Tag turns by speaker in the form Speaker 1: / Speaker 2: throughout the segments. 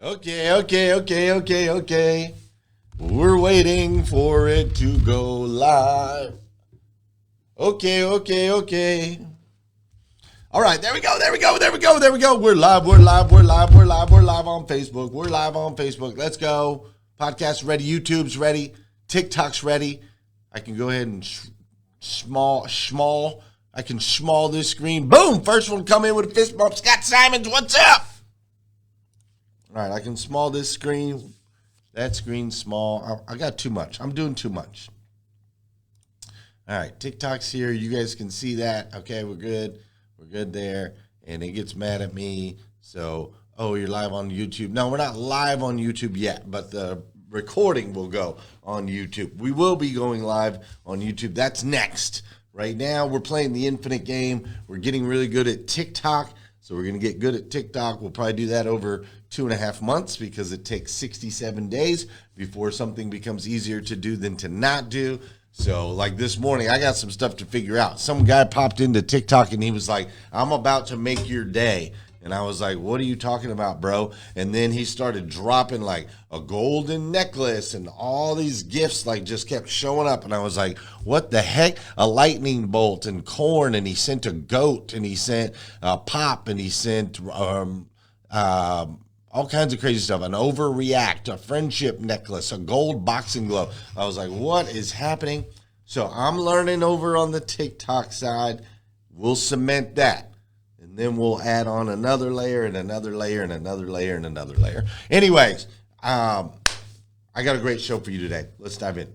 Speaker 1: Okay. We're waiting for it to go live. Okay. All right, there we go. We're live on Facebook. Let's go. Podcast ready, YouTube's ready, TikTok's ready. I can go ahead and small. I can small this screen. Boom! First one come in with a fist bump. Scott Simons, what's up? All right, I can small this screen. That screen's small. I got too much. I'm doing too much. All right, TikTok's here. You guys can see that. Okay, we're good. We're good there. And it gets mad at me. So, you're live on YouTube. No, we're not live on YouTube yet, but the recording will go on YouTube. We will be going live on YouTube. That's next. Right now, we're playing the infinite game. We're getting really good at TikTok. So we're going to get good at TikTok. We'll probably do that over 2.5 months because it takes 67 days before something becomes easier to do than to not do. So like this morning, I got some stuff to figure out. Some guy popped into TikTok and he was like, I'm about to make your day. And I was like, what are you talking about, bro? And then he started dropping like a golden necklace and all these gifts like just kept showing up. And I was like, what the heck? A lightning bolt and corn. And he sent a goat and he sent a pop and he sent all kinds of crazy stuff. An overreact, a friendship necklace, a gold boxing glove. I was like, what is happening? So I'm learning over on the TikTok side. We'll cement that. And then we'll add on another layer and another layer and another layer and another layer. Anyways, I got a great show for you today. Let's dive in.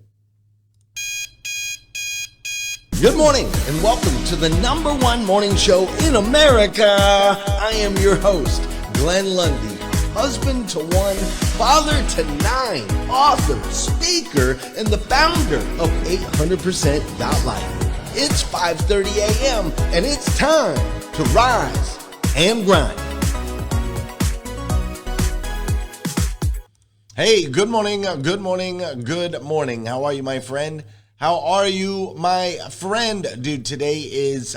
Speaker 1: Good morning and welcome to the #1 morning show in America. I am your host, Glenn Lundy, husband to 1, father to 9, author, speaker, and the founder of 800%.life. It's 5:30 a.m. and it's time to rise and grind. Hey, good morning. How are you, my friend? How are you, my friend? Dude, today is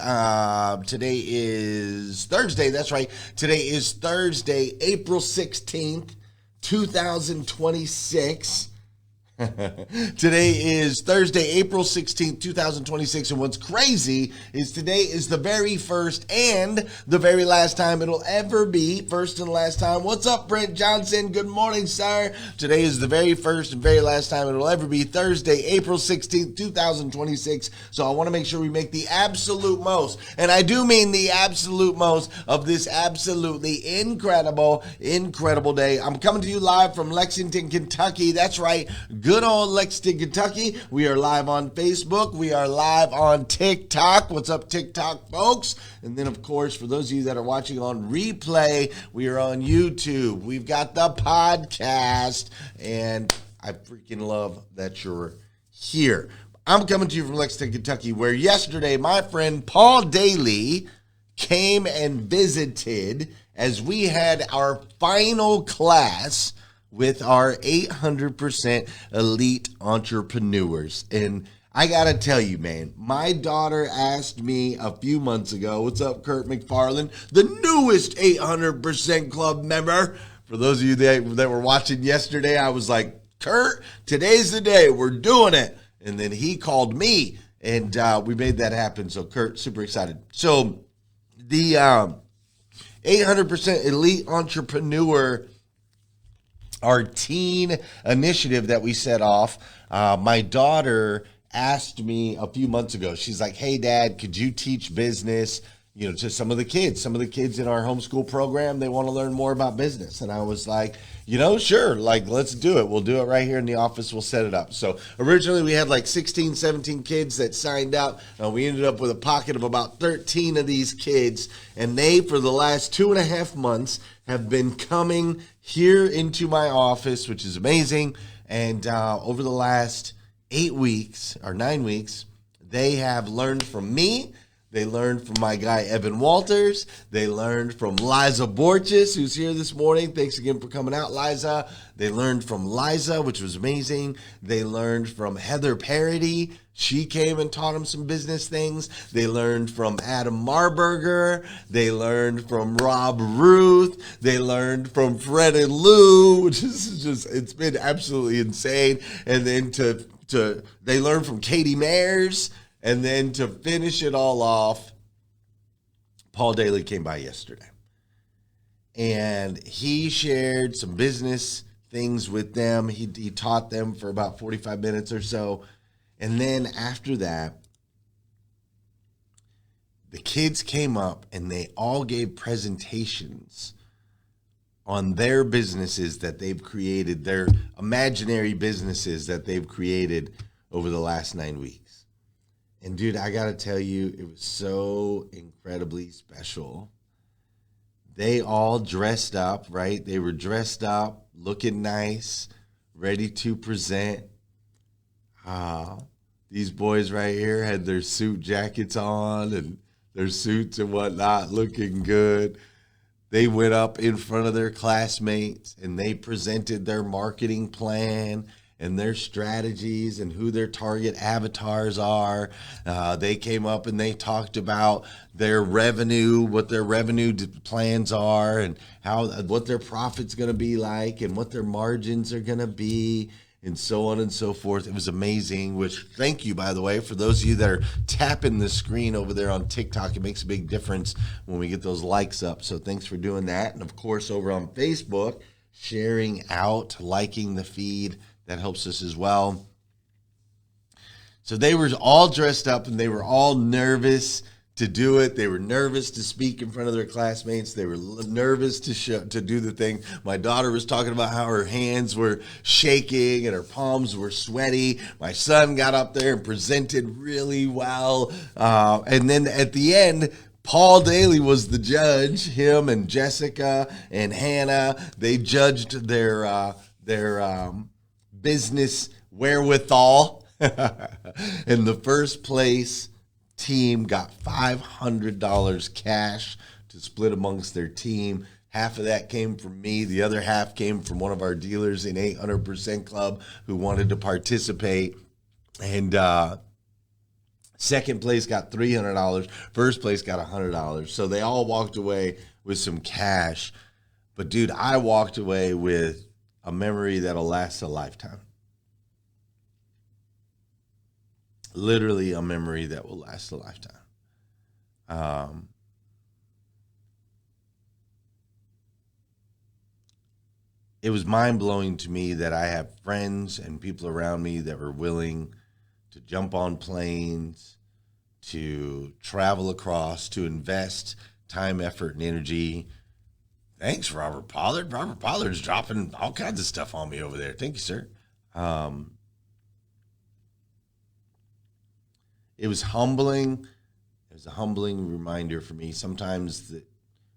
Speaker 1: Thursday. That's right. Today is Thursday, April 16th, 2026. Today is Thursday, April 16th, 2026, and what's crazy is today is the very first and the very last time it'll ever be, first and last time. What's up, Brent Johnson? Good morning, sir. Today is the very first and very last time it'll ever be, Thursday, April 16th, 2026, so I want to make sure we make the absolute most, and I do mean the absolute most of this absolutely incredible day. I'm coming to you live from Lexington, Kentucky. That's right. Good old Lexington, Kentucky. We are live on Facebook. We are live on TikTok. What's up, TikTok, folks? And then, of course, for those of you that are watching on replay, we are on YouTube. We've got the podcast, and I freaking love that you're here. I'm coming to you from Lexington, Kentucky, where yesterday my friend Paul Daly came and visited as we had our final class with our 800% elite entrepreneurs. And I gotta tell you, man, my daughter asked me a few months ago, what's up, Kurt McFarland, the newest 800% club member. For those of you that were watching yesterday, I was like, Kurt, today's the day, we're doing it. And then he called me and we made that happen. So Kurt, super excited. So the 800% elite entrepreneur, our teen initiative that we set off, my daughter asked me a few months ago. She's like, hey, Dad, could you teach business, to some of the kids? Some of the kids in our homeschool program, they want to learn more about business. And I was like, sure, let's do it. We'll do it right here in the office. We'll set it up. So originally we had 16, 17 kids that signed up. We ended up with a pocket of about 13 of these kids. And they, for the last 2.5 months, have been coming here into my office, which is amazing. And over the last 8 weeks or 9 weeks, they have learned from me. They learned from my guy, Evan Walters. They learned from Liza Borges, who's here this morning. Thanks again for coming out, Liza. They learned from Liza, which was amazing. They learned from Heather Parody. She came and taught them some business things. They learned from Adam Marburger. They learned from Rob Ruth. They learned from Fred and Lou, which is just, it's been absolutely insane. And then they learned from Katie Mayers. And then to finish it all off, Paul Daly came by yesterday. And he shared some business things with them. He taught them for about 45 minutes or so. And then after that, the kids came up and they all gave presentations on their businesses that they've created, their imaginary businesses that they've created over the last 9 weeks. And dude, I got to tell you, it was so incredibly special. They all dressed up, right? They were dressed up, looking nice, ready to present. These boys right here had their suit jackets on and their suits and whatnot, looking good. They went up in front of their classmates and they presented their marketing plan and their strategies and who their target avatars are. They came up and they talked about their revenue, what their revenue plans are, and what their profit's going to be like, and what their margins are going to be, and so on and so forth. It was amazing, which thank you, by the way, for those of you that are tapping the screen over there on TikTok. It makes a big difference when we get those likes up. So thanks for doing that. And of course, over on Facebook, sharing out, liking the feed. That helps us as well. So they were all dressed up and they were all nervous to do it. They were nervous to speak in front of their classmates. They were nervous to do the thing. My daughter was talking about how her hands were shaking and her palms were sweaty. My son got up there and presented really well. And then at the end, Paul Daly was the judge. Him and Jessica and Hannah, they judged their business wherewithal. And the first place team got $500 cash to split amongst their team. Half of that came from me. The other half came from one of our dealers in 800% Club who wanted to participate. And second place got $300. First place got $100. So they all walked away with some cash. But dude, I walked away with a memory that'll last a lifetime. Literally a memory that will last a lifetime. It was mind-blowing to me that I have friends and people around me that were willing to jump on planes, to travel across, to invest time, effort, and energy. Thanks, Robert Pollard. Robert Pollard's dropping all kinds of stuff on me over there. Thank you, sir. It was humbling. It was a humbling reminder for me. Sometimes that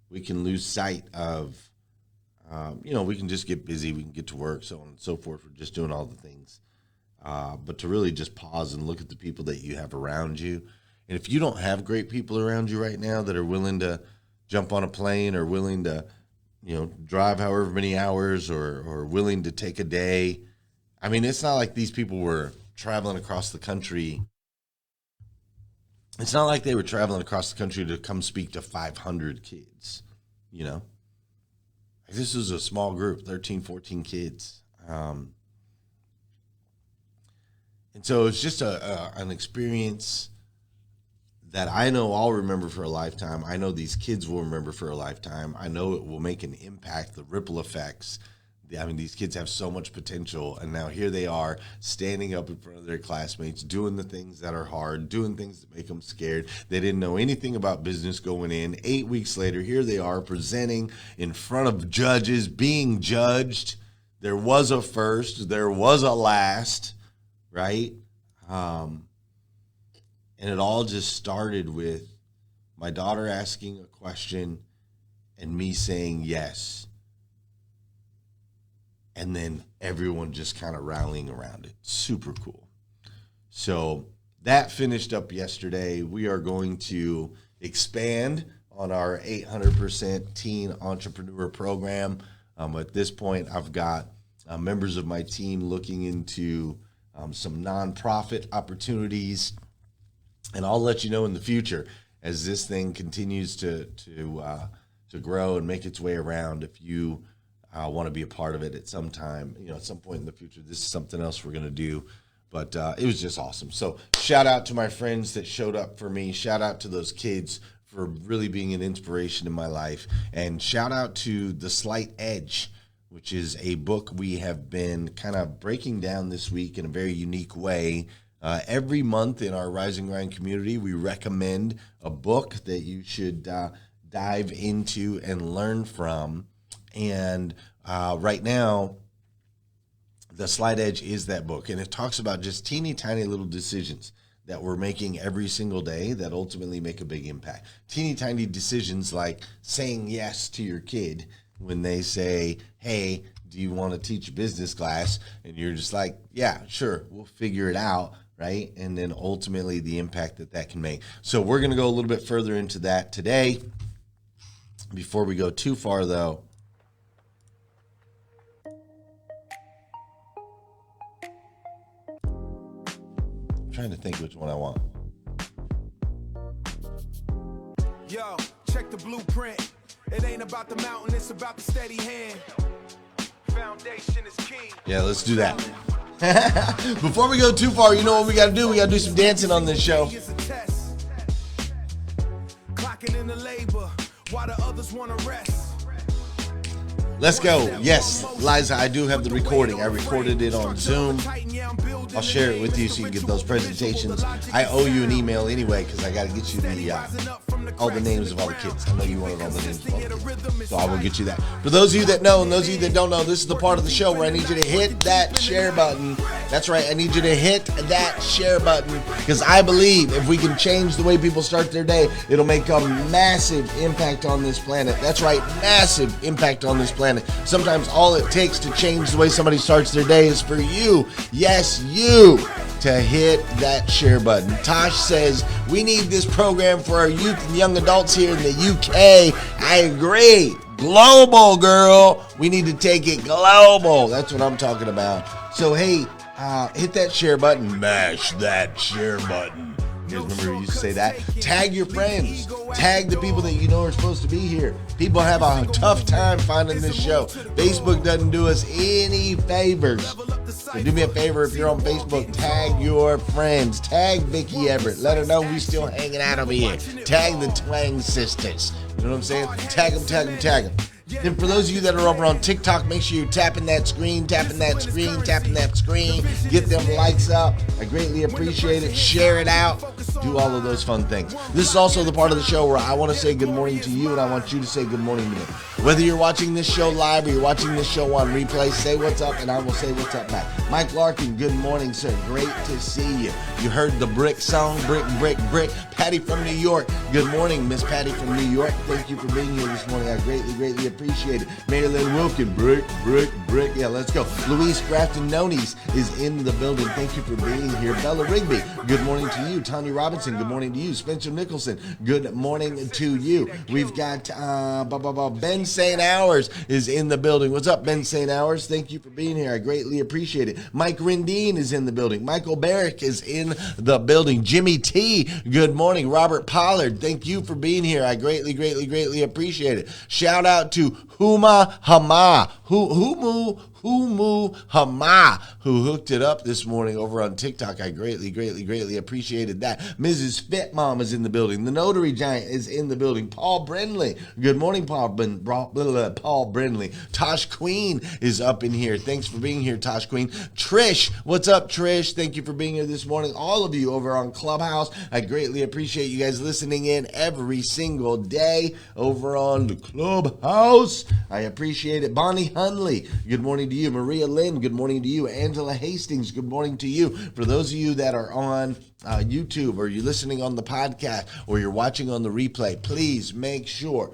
Speaker 1: we can lose sight of, we can just get busy. We can get to work, so on and so forth. We're just doing all the things. But to really just pause and look at the people that you have around you. And if you don't have great people around you right now that are willing to jump on a plane or willing to, drive however many hours or willing to take a day. I mean, it's not like these people were traveling across the country. It's not like they were traveling across the country to come speak to 500 kids, This was a small group, 13, 14 kids. And so it's just an experience that I know I'll remember for a lifetime. I know these kids will remember for a lifetime. I know it will make an impact, the ripple effects. I mean, these kids have so much potential, and now here they are standing up in front of their classmates, doing the things that are hard, doing things that make them scared. They didn't know anything about business going in. 8 weeks later, here they are presenting in front of judges, being judged. There was a first, there was a last, right? And it all just started with my daughter asking a question and me saying yes. And then everyone just kind of rallying around it. Super cool. So that finished up yesterday. We are going to expand on our 800% teen entrepreneur program. At this point, I've got members of my team looking into some nonprofit opportunities, and I'll let you know in the future as this thing continues to grow and make its way around. If you want to be a part of it at some time, at some point in the future, this is something else we're going to do. But it was just awesome. So shout out to my friends that showed up for me. Shout out to those kids for really being an inspiration in my life. And shout out to The Slight Edge, which is a book we have been kind of breaking down this week in a very unique way. Every month in our Rise and Grind community, we recommend a book that you should dive into and learn from. And right now, The Slight Edge is that book. And it talks about just teeny tiny little decisions that we're making every single day that ultimately make a big impact. Teeny tiny decisions like saying yes to your kid when they say, hey, do you want to teach a business class? And you're just like, yeah, sure, we'll figure it out, right? And then ultimately the impact that can make. So we're going to go a little bit further into that today. Before we go too far, though, I'm trying to think which one I want.
Speaker 2: Yo, check the blueprint. It ain't about the mountain, it's about the steady hand. Foundation is key.
Speaker 1: Yeah, let's do that. Before we go too far, you know what we got to do? We got to do some dancing on this show. Clocking in the labor while the others want to rest. Let's go. Yes, Liza, I do have the recording. I recorded it on Zoom. I'll share it with you so you can get those presentations. I owe you an email anyway because I got to get you all the names of all the kids. I know you wanted all the names of all the kids, so I will get you that. For those of you that know and those of you that don't know, this is the part of the show where I need you to hit that share button. That's right. I need you to hit that share button because I believe if we can change the way people start their day, it'll make a massive impact on this planet. That's right. Massive impact on this planet. Sometimes all it takes to change the way somebody starts their day is for you, yes, you, to hit that share button. Tosh says, we need this program for our youth and young adults here in the UK. I agree. Global, girl. We need to take it global. That's what I'm talking about. So, hey, hit that share button. Mash that share button. You guys remember we used to say that? Tag your friends. Tag the people that you know are supposed to be here. People have a tough time finding this show. Facebook doesn't do us any favors. So do me a favor, if you're on Facebook, tag your friends. Tag Vicky Everett. Let her know we're still hanging out over here. Tag the Twang Sisters. You know what I'm saying? Tag them, tag them, tag them. And for those of you that are over on TikTok, make sure you're tapping that screen, tapping that screen, tapping that screen. Get them likes up. I greatly appreciate it. Share it out. Do all of those fun things. This is also the part of the show where I want to say good morning to you, and I want you to say good morning to me. Whether you're watching this show live or you're watching this show on replay, say what's up, and I will say what's up back. Mike Larkin, good morning, sir. Great to see you. You heard the brick song, brick, brick, brick. Patty from New York. Good morning, Miss Patty from New York. Thank you for being here this morning. I greatly, greatly appreciate it. Marilyn Wilkin, brick, brick, brick. Yeah, let's go. Luis Grafton Nones is in the building. Thank you for being here. Bella Rigby, good morning to you. Tanya Robinson, good morning to you. Spencer Nicholson, good morning to you. We've got Ben St. Hours is in the building. What's up, Ben St. Hours? Thank you for being here. I greatly appreciate it. Mike Rendine is in the building. Michael Barrick is in the building. Jimmy T, good morning. Robert Pollard, thank you for being here. I greatly, greatly, greatly appreciate it. Shout out to Huma Hama, Humu Hama, who hooked it up this morning over on TikTok. I greatly, greatly, greatly appreciated that. Mrs. Fitmom is in the building. The Notary Giant is in the building. Paul Brindley. Good morning, Paul Brindley. Tosh Queen is up in here. Thanks for being here, Tosh Queen. Trish, what's up, Trish? Thank you for being here this morning. All of you over on Clubhouse, I greatly appreciate you guys listening in every single day over on the Clubhouse. I appreciate it. Bonnie Hunley, good morning to you. Maria Lynn, good morning to you. Angela Hastings, good morning to you. For those of you that are on YouTube or you're listening on the podcast or you're watching on the replay, please make sure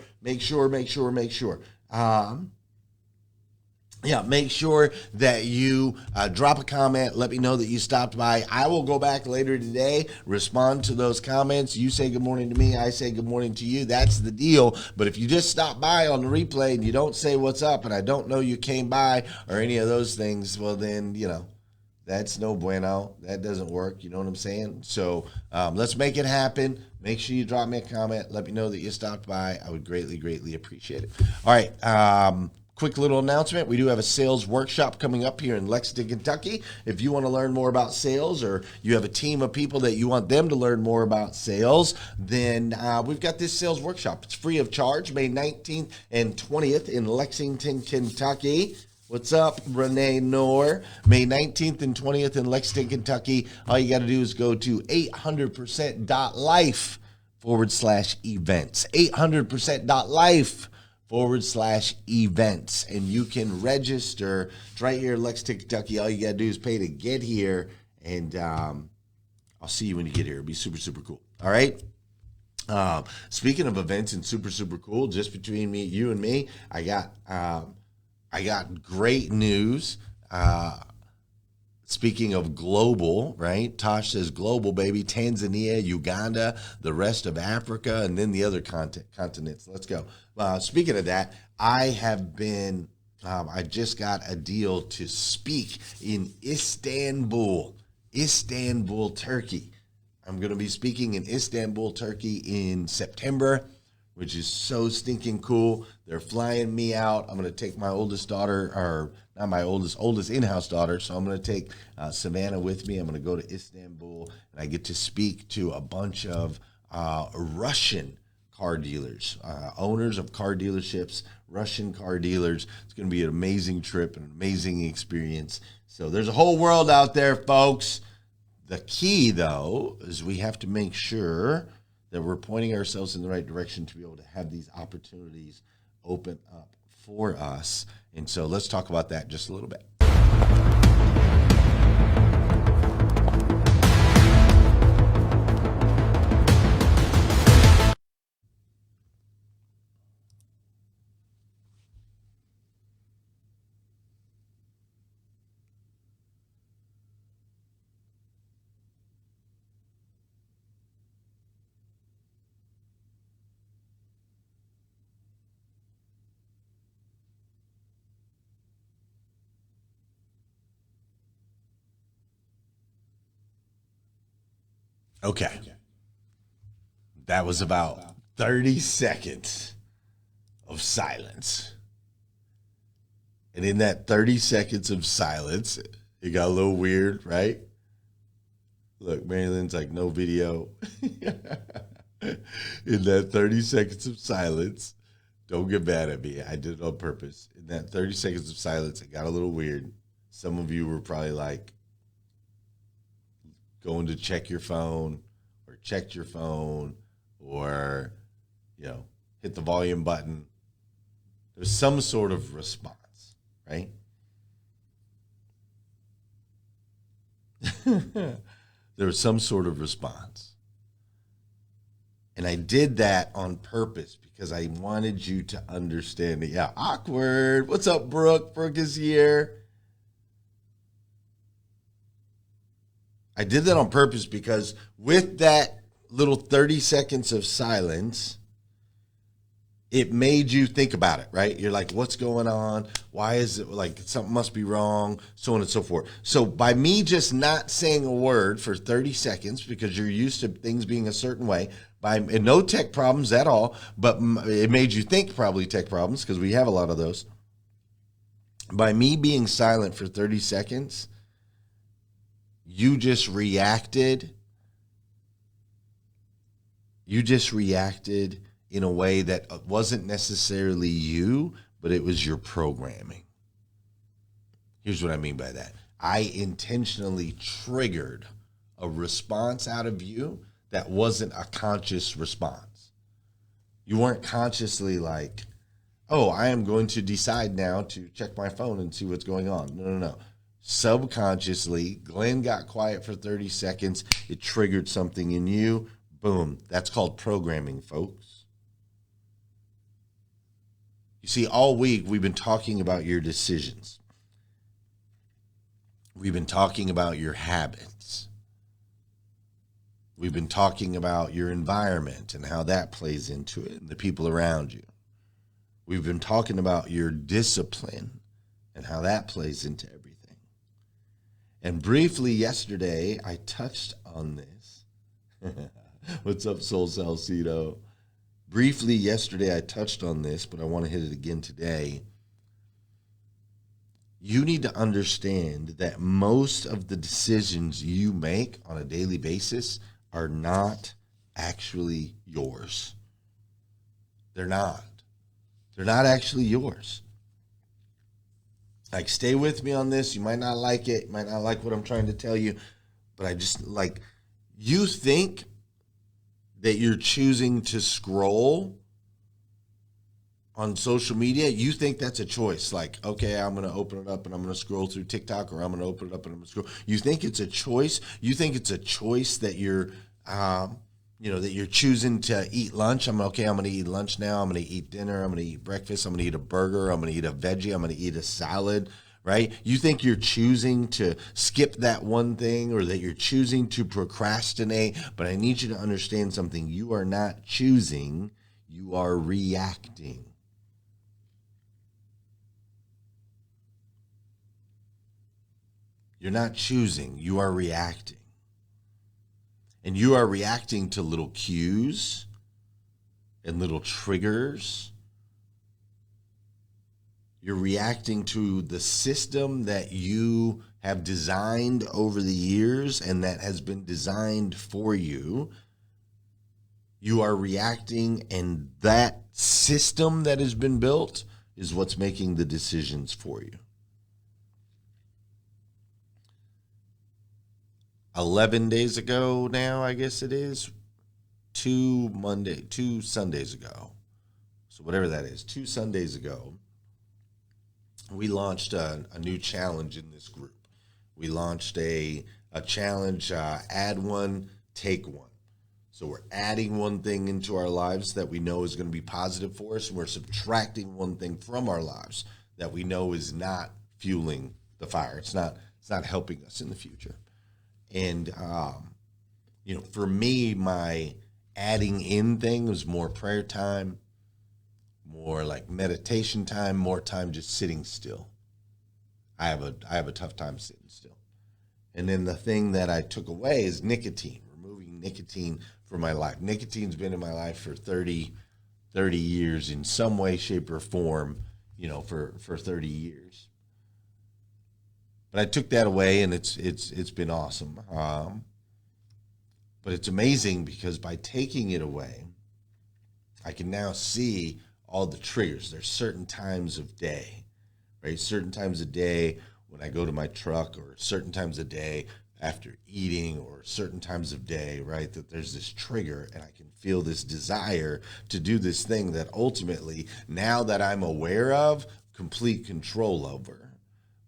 Speaker 1: Yeah, make sure that you drop a comment. Let me know that you stopped by. I will go back later today, respond to those comments. You say good morning to me. I say good morning to you. That's the deal. But if you just stop by on the replay and you don't say what's up and I don't know you came by or any of those things, well, then, that's no bueno. That doesn't work. You know what I'm saying? So let's make it happen. Make sure you drop me a comment. Let me know that you stopped by. I would greatly, greatly appreciate it. All right. Quick little announcement. We do have a sales workshop coming up here in Lexington, Kentucky. If you want to learn more about sales or you have a team of people that you want them to learn more about sales, then we've got this sales workshop. It's free of charge, May 19th and 20th in Lexington, Kentucky. What's up, Renee Noor? May 19th and 20th in Lexington, Kentucky. All you got to do is go to 800%.life/events. 800%.life/events. And you can register. It's right here in Lexington, Kentucky. All you got to do is pay to get here. And I'll see you when you get here. It'll be super, super cool. All right? Speaking of events and super, super cool, just between you and me, I got great news. Speaking of global, right? Tosh says global, baby. Tanzania, Uganda, the rest of Africa, and then the other continents. Let's go. Speaking of that, I just got a deal to speak in Istanbul, Turkey. I'm going to be speaking in Istanbul, Turkey in September, which is so stinking cool. They're flying me out. I'm going to take my oldest daughter, or not my oldest in-house daughter. So I'm going to take Savannah with me. I'm going to go to Istanbul, and I get to speak to a bunch of Russian car dealers, owners of car dealerships, Russian car dealers. It's going to be an amazing trip, an amazing experience. So there's a whole world out there, folks. The key, though, is we have to make sure that we're pointing ourselves in the right direction to be able to have these opportunities open up for us. And so let's talk about that just a little bit. Okay. That was about 30 seconds of silence. And in that 30 seconds of silence, it got a little weird, right? Look, Marilyn's like, no video. In that 30 seconds of silence, don't get mad at me. I did it on purpose. In that 30 seconds of silence, it got a little weird. Some of you were probably like, going to check your phone or checked your phone or, hit the volume button. There's some sort of response, right? There was some sort of response. And I did that on purpose because I wanted you to understand it. Yeah, awkward. What's up, Brooke? Brooke is here. I did that on purpose because with that little 30 seconds of silence, it made you think about it, right? You're like, what's going on? Why is it like something must be wrong? So on and so forth. So by me just not saying a word for 30 seconds because you're used to things being a certain way, and no tech problems at all, but it made you think probably tech problems because we have a lot of those. By me being silent for 30 seconds, you just reacted in a way that wasn't necessarily you, but it was your programming. Here's what I mean by that. I intentionally triggered a response out of you that wasn't a conscious response. You weren't consciously like, oh, I am going to decide now to check my phone and see what's going on. No. Subconsciously, Glenn got quiet for 30 seconds. It triggered something in you. Boom. That's called programming, folks. You see, all week we've been talking about your decisions. We've been talking about your habits. We've been talking about your environment and how that plays into it and the people around you. We've been talking about your discipline and how that plays into everything. And briefly yesterday, I touched on this. What's up, Soul Salcedo? Briefly yesterday, I touched on this, but I want to hit it again today. You need to understand that most of the decisions you make on a daily basis are not actually yours. They're not. They're not actually yours. Like, stay with me on this. You might not like it. You might not like what I'm trying to tell you. But I just, like, you think that you're choosing to scroll on social media. You think that's a choice. Like, okay, I'm going to open it up and I'm going to scroll through TikTok, or I'm going to open it up and I'm going to scroll. You think it's a choice. You think it's a choice that you're, that you're choosing to eat lunch. I'm going to eat lunch now. I'm going to eat dinner. I'm going to eat breakfast. I'm going to eat a burger. I'm going to eat a veggie. I'm going to eat a salad, right? You think you're choosing to skip that one thing, or that you're choosing to procrastinate. But I need you to understand something. You are not choosing. You are reacting. You're not choosing. You are reacting. And you are reacting to little cues and little triggers. You're reacting to the system that you have designed over the years and that has been designed for you. You are reacting, and that system that has been built is what's making the decisions for you. 11 days ago now, I guess it is, 2 Sundays ago. So whatever that is, 2 Sundays ago, we launched a new challenge in this group. We launched a challenge, add one, take one. So we're adding one thing into our lives that we know is going to be positive for us, and we're subtracting one thing from our lives that we know is not fueling the fire. It's not helping us in the future. And, for me, my adding in thing was more prayer time, more like meditation time, more time just sitting still. I have a tough time sitting still. And then the thing that I took away is nicotine, removing nicotine from my life. Nicotine's been in my life for 30 years in some way, shape, or form, for 30 years. But I took that away, and it's been awesome. But it's amazing because by taking it away, I can now see all the triggers. There's certain times of day, right? Certain times of day when I go to my truck, or certain times of day after eating, or certain times of day, right, that there's this trigger, and I can feel this desire to do this thing that ultimately, now that I'm aware of, complete control over.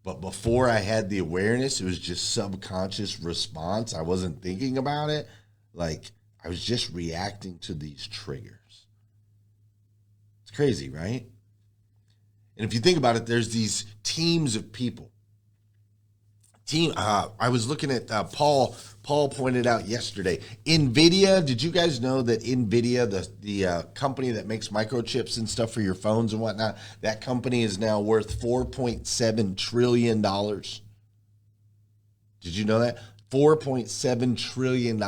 Speaker 1: But before I had the awareness, it was just subconscious response. I wasn't thinking about it. Like, I was just reacting to these triggers. It's crazy, right? And if you think about it, there's these teams of people. I was looking at Paul pointed out yesterday, NVIDIA. Did you guys know that NVIDIA, the company that makes microchips and stuff for your phones and whatnot, that company is now worth $4.7 trillion. Did you know that? $4.7 trillion.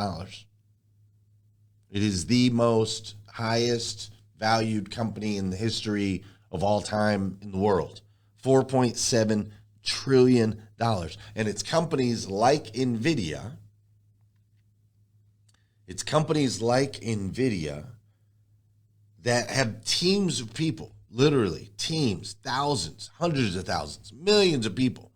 Speaker 1: It is the most highest valued company in the history of all time in the world. $4.7 trillion. And it's companies like NVIDIA. It's companies like NVIDIA that have teams of people, literally teams, thousands, hundreds of thousands, millions of people,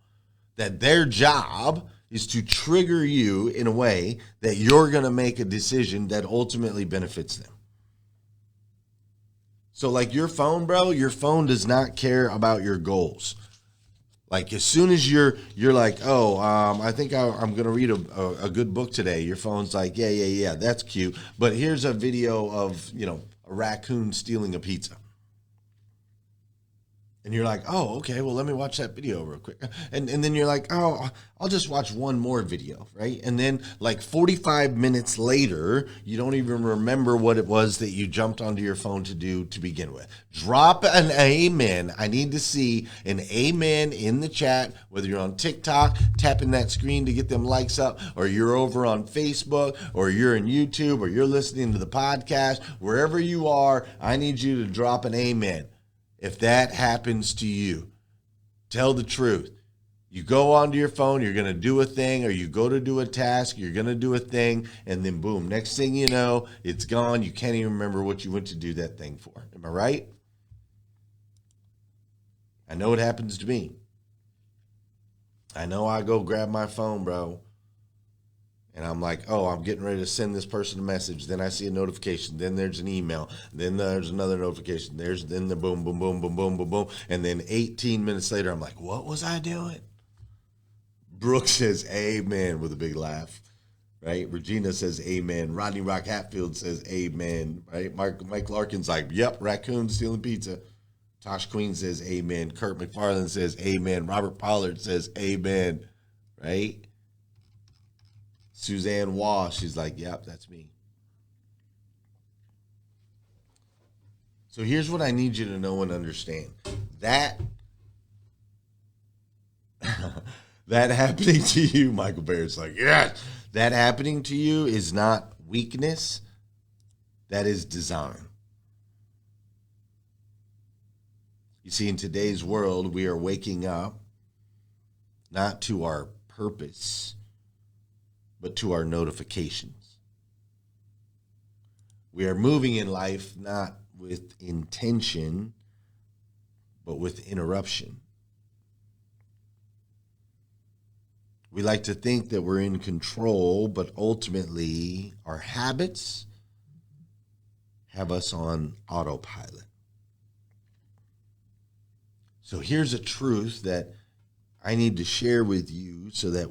Speaker 1: that their job is to trigger you in a way that you're going to make a decision that ultimately benefits them. So like your phone, bro, your phone does not care about your goals. Like as soon as you're like, I think I'm going to read a good book today. Your phone's like, yeah, that's cute. But here's a video of, a raccoon stealing a pizza. And you're like, oh, okay, well, let me watch that video real quick. And then you're like, oh, I'll just watch one more video, right? And then like 45 minutes later, you don't even remember what it was that you jumped onto your phone to do to begin with. Drop an amen. I need to see an amen in the chat, whether you're on TikTok, tapping that screen to get them likes up, or you're over on Facebook, or you're in YouTube, or you're listening to the podcast. Wherever you are, I need you to drop an amen. If that happens to you, tell the truth. You go onto your phone, you're going to do a thing, or you go to do a task, you're going to do a thing, and then boom, next thing you know, it's gone. You can't even remember what you went to do that thing for. Am I right? I know it happens to me. I know I go grab my phone, bro. And I'm like, oh, I'm getting ready to send this person a message. Then I see a notification. Then there's an email. Then there's another notification. Then the boom, boom, boom, boom, boom, boom, boom. And then 18 minutes later, I'm like, what was I doing? Brooke says, amen, with a big laugh, right? Regina says, amen. Rodney Rock Hatfield says, amen, right? Mike Larkin's like, yep, raccoon stealing pizza. Tosh Queen says, amen. Kurt McFarland says, amen. Robert Pollard says, amen, right? Suzanne Waugh, she's like, yep, that's me. So here's what I need you to know and understand. That happening to you, Michael Barrett's like, yes, that happening to you is not weakness. That is design. You see, in today's world, we are waking up not to our purpose, but to our notifications. We are moving in life not with intention, but with interruption. We like to think that we're in control, but ultimately our habits have us on autopilot. So here's a truth that I need to share with you so that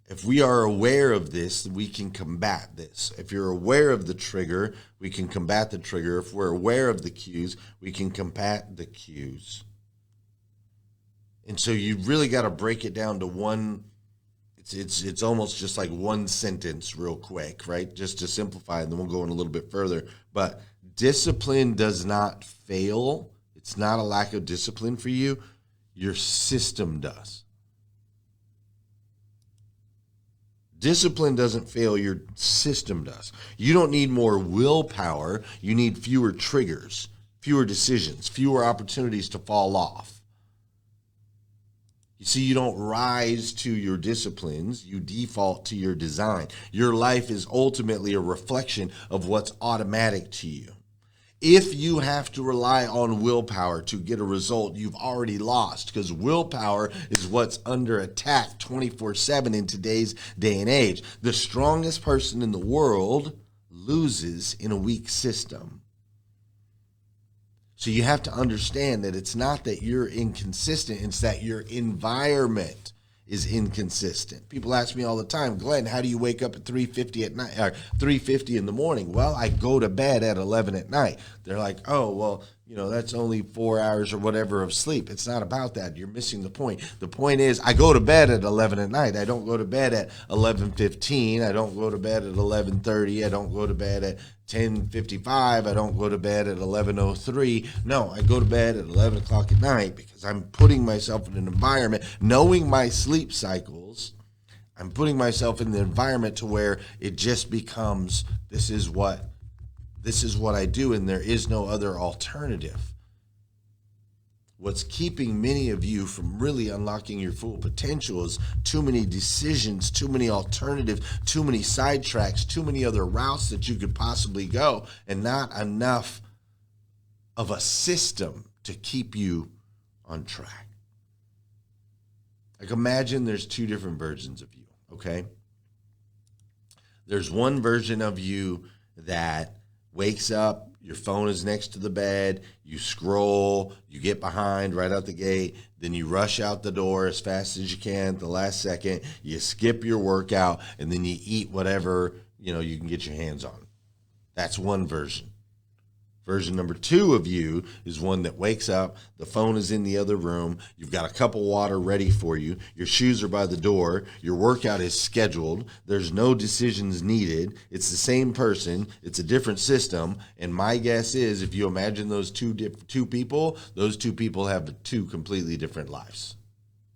Speaker 1: if we are aware of this, we can combat this. If you're aware of the trigger, we can combat the trigger. If we're aware of the cues, we can combat the cues. And so you really got to break it down to one. It's almost just like one sentence real quick, right? Just to simplify, and then we'll go in a little bit further. But discipline does not fail. It's not a lack of discipline for you. Your system does. Discipline doesn't fail, your system does. You don't need more willpower. You need fewer triggers, fewer decisions, fewer opportunities to fall off. You see, you don't rise to your disciplines. You default to your design. Your life is ultimately a reflection of what's automatic to you. If you have to rely on willpower to get a result, you've already lost, because willpower is what's under attack 24/7 in today's day and age. The strongest person in the world loses in a weak system. So you have to understand that it's not that you're inconsistent, it's that your environment is inconsistent. People ask me all the time, Glenn, how do you wake up at 3:50 at night or 3:50 in the morning? Well, I go to bed at 11 at night. They're like, oh, well, that's only 4 hours or whatever of sleep. It's not about that. You're missing the point. The point is, I go to bed at 11 at night. I don't go to bed at 11:15. I don't go to bed at 11:30. I don't go to bed at 10:55. I don't go to bed at 11:03. No, I go to bed at 11 o'clock at night because I'm putting myself in an environment, knowing my sleep cycles. I'm putting myself in the environment to where it just becomes, this is what I do, and there is no other alternative. What's keeping many of you from really unlocking your full potential is too many decisions, too many alternatives, too many sidetracks, too many other routes that you could possibly go, and not enough of a system to keep you on track. Like, imagine there's two different versions of you, okay? There's one version of you that wakes up, your phone is next to the bed, you scroll, you get behind right out the gate, then you rush out the door as fast as you can at the last second, you skip your workout, and then you eat whatever you can get your hands on. That's one version. Version number 2 of you is one that wakes up, the phone is in the other room, you've got a cup of water ready for you, your shoes are by the door, your workout is scheduled, there's no decisions needed, it's the same person, it's a different system, and my guess is if you imagine those two people, those two people have 2 completely different lives.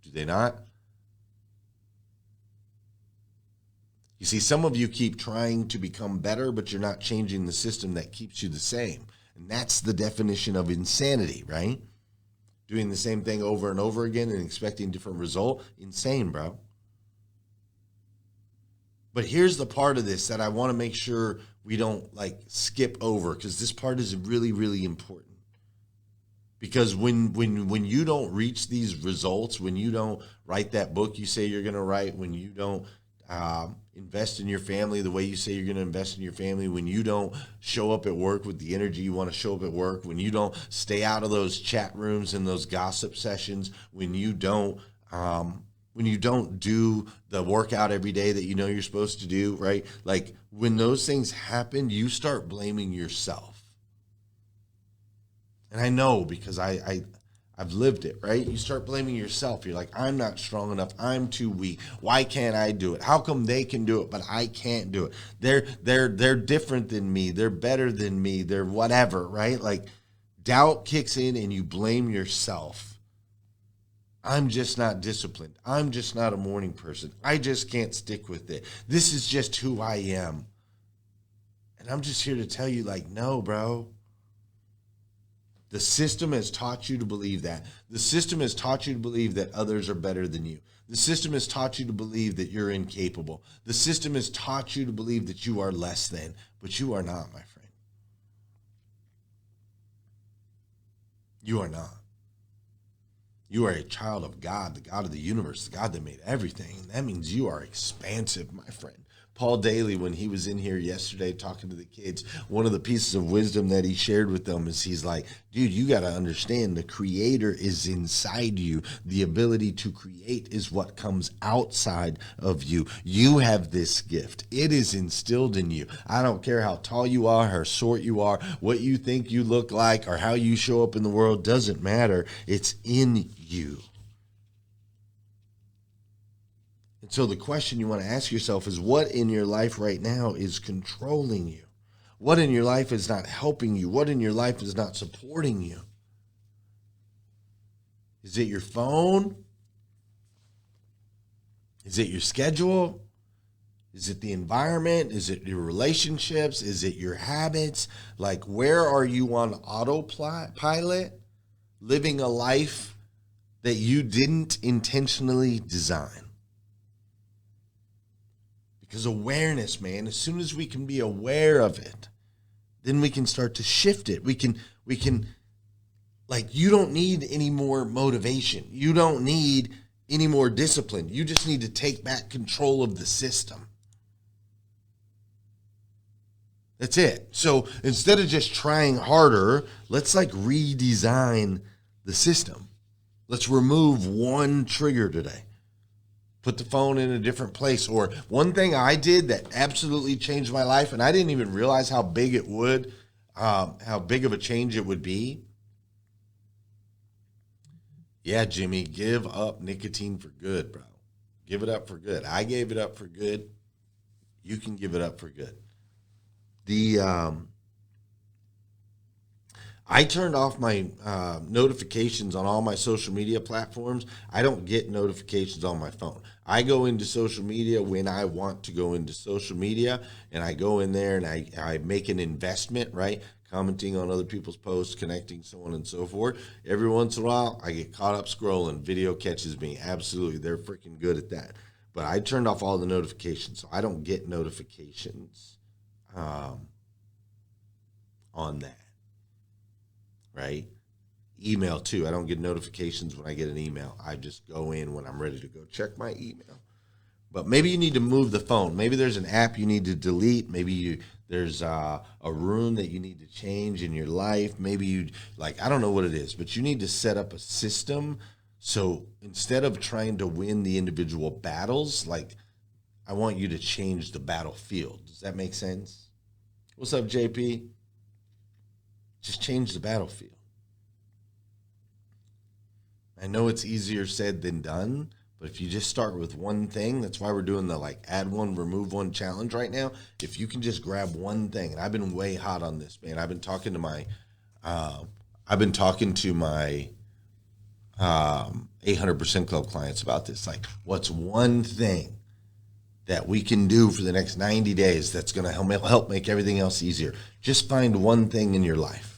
Speaker 1: Do they not? You see, some of you keep trying to become better, but you're not changing the system that keeps you the same. And that's the definition of insanity, right? Doing the same thing over and over again and expecting different result. Insane, bro. But here's the part of this that I want to make sure we don't skip over, because this part is really, really important. Because when you don't reach these results, when you don't write that book you say you're going to write, when you don't invest in your family the way you say you're going to invest in your family, when you don't show up at work with the energy you want to show up at work, when you don't stay out of those chat rooms and those gossip sessions, when you don't do the workout every day that you know you're supposed to do, right? Like when those things happen, you start blaming yourself. And I know because I've lived it, right? You start blaming yourself. You're like, I'm not strong enough. I'm too weak. Why can't I do it? How come they can do it, but I can't do it? They're different than me. They're better than me. They're whatever, right? Like doubt kicks in and you blame yourself. I'm just not disciplined. I'm just not a morning person. I just can't stick with it. This is just who I am. And I'm just here to tell you, no, bro. The system has taught you to believe that. The system has taught you to believe that others are better than you. The system has taught you to believe that you're incapable. The system has taught you to believe that you are less than, but you are not, my friend. You are not. You are a child of God, the God of the universe, the God that made everything. And that means you are expansive, my friend. Paul Daly, when he was in here yesterday talking to the kids, one of the pieces of wisdom that he shared with them is he's like, dude, you got to understand the creator is inside you. The ability to create is what comes outside of you. You have this gift. It is instilled in you. I don't care how tall you are, how short you are, what you think you look like, or how you show up in the world. Doesn't matter. It's in you. And so the question you want to ask yourself is, what in your life right now is controlling you? What in your life is not helping you? What in your life is not supporting you? Is it your phone? Is it your schedule? Is it the environment? Is it your relationships? Is it your habits? Where are you on autopilot, living a life that you didn't intentionally design? Because awareness, man, as soon as we can be aware of it, then we can start to shift it. We can, you don't need any more motivation. You don't need any more discipline. You just need to take back control of the system. That's it. So instead of just trying harder, let's redesign the system. Let's remove one trigger today. Put the phone in a different place. Or one thing I did that absolutely changed my life, and I didn't even realize how big it would, how big of a change it would be. Yeah, Jimmy, give up nicotine for good, bro. Give it up for good. I gave it up for good. You can give it up for good. I turned off my notifications on all my social media platforms. I don't get notifications on my phone. I go into social media when I want to go into social media, and I go in there and I make an investment, right? Commenting on other people's posts, connecting, so on and so forth. Every once in a while, I get caught up scrolling. Video catches me. Absolutely. They're freaking good at that. But I turned off all the notifications, so I don't get notifications on that. Right? Email too. I don't get notifications when I get an email. I just go in when I'm ready to go check my email. But maybe you need to move the phone. Maybe there's an app you need to delete. Maybe there's a room that you need to change in your life. Maybe I don't know what it is, but you need to set up a system. So instead of trying to win the individual battles, I want you to change the battlefield. Does that make sense? What's up, JP? Just change the battlefield. I know it's easier said than done, but if you just start with one thing, that's why we're doing the like add one, remove one challenge right now. If you can just grab one thing, and I've been way hot on this, man. I've been talking to my 800% Club clients about this. Like, what's one thing that we can do for the next 90 days that's going to help make everything else easier? Just find one thing in your life.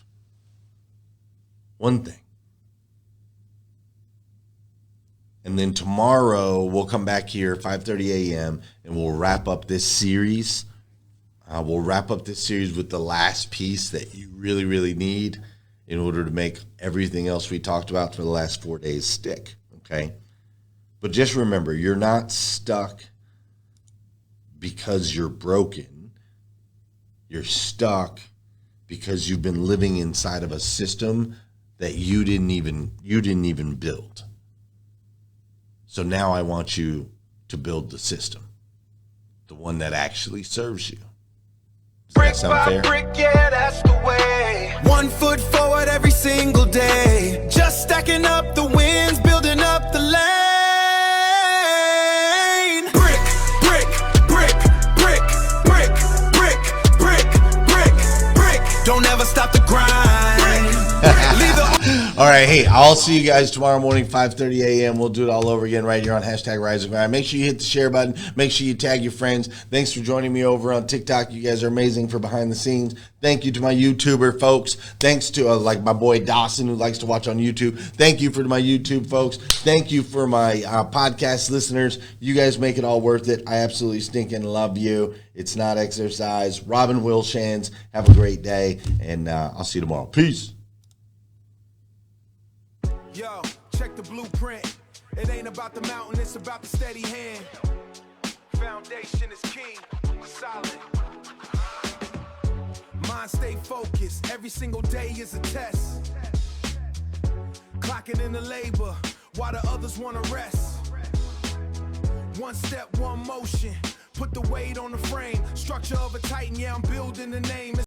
Speaker 1: One thing. And then tomorrow we'll come back here 5:30 a.m. and we'll wrap up this series. We'll wrap up this series with the last piece that you really, really need in order to make everything else we talked about for the last 4 days stick, okay? But just remember, you're not stuck because you're broken. You're stuck because you've been living inside of a system that you didn't even build. So now I want you to build the system, the one that actually serves you. Does that sound fair?
Speaker 2: Brick, yeah, that's the way. 1 foot forward every single day. Just stacking up the wins, building up the lane. Brick, brick, brick, brick, brick, brick, brick, brick, brick. Don't ever stop the grind.
Speaker 1: All right, hey, I'll see you guys tomorrow morning, 5:30 a.m. We'll do it all over again right here on #RiseandGrind. Make sure you hit the share button. Make sure you tag your friends. Thanks for joining me over on TikTok. You guys are amazing for behind the scenes. Thank you to my YouTuber folks. Thanks to like my boy Dawson who likes to watch on YouTube. Thank you for my YouTube folks. Thank you for my podcast listeners. You guys make it all worth it. I absolutely stinking love you. It's not exercise. Robin Wilshans, have a great day, and I'll see you tomorrow. Peace.
Speaker 2: Yo, check the blueprint. It ain't about the mountain, it's about the steady hand. Foundation is king, solid. Mind stay focused, every single day is a test. Clocking in the labor, while the others wanna rest. One step, one motion, put the weight on the frame. Structure of a titan, yeah, I'm building the name.